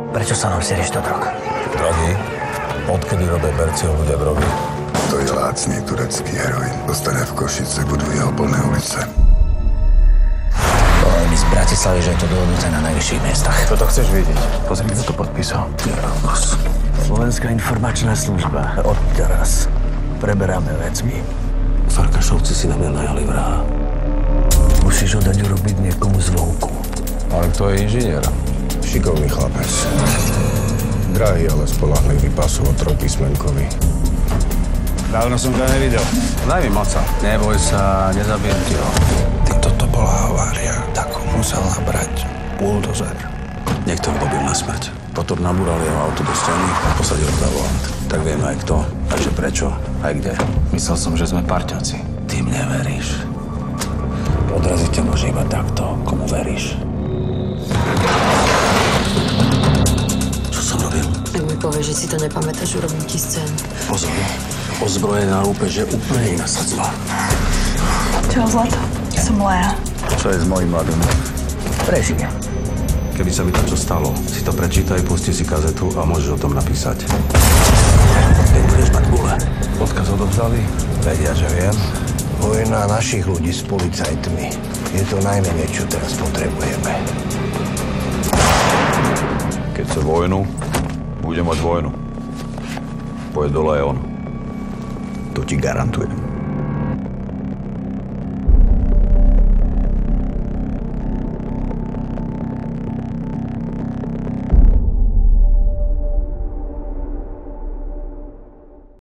Prečo sa nám serieš do drog? Drogy? Odkedy robia Berciho ľudia drogy? To je lácný turecký heroín. Dostane v Košice, budú jeho plné ulice. Povedal mi z Bratislavy, že je to dohodnuté na najvyšších miestach. Čo to chceš vidieť? Pozri, kto to podpísal. Slovenská informačná služba. Odteraz preberáme vecmi. Farkašovci si na mňa najali vraha. Musíš ho dať urobiť niekomu zvonku. Ale kto je inžinier? Šikovný chlapec. Drahý, ale spolahlivý pasov trojpísmenkový. Dávno som to nevidel. Daj mi moca. Neboj sa, nezabijem ti ho. Ty, toto bola havária. Tak ho musel nabrať buldozer. Niekto ho dobil na smrť. Potom nabúral jeho auto do steny a posadil za volant. Tak vieme aj kto, takže prečo, aj kde. Myslel som, že sme parťaci. Ty mne veríš. Odraziť ťa môže iba takto, komu veríš. Čo som robil? Ak mi povieš, že si to nepamätáš, urobím ti scénu. Pozor, ozbrojená lúpež je úplne iná sadzba. Čau, Zlato. Som Lea. Čo je s mojím mladým? Prežije. Keby sa mi to čo stalo, si to prečítaj, pusti si kazetu a môžeš o tom napísať. Keď budeš mať gule. Odkaz odovzdali? Vedia, že viem. Vojna našich ľudí s policajtmi je to najmenej, čo teraz potrebujeme. Keď chce vojnu, bude mať vojnu. Pôjde dole aj on. To ti garantujem.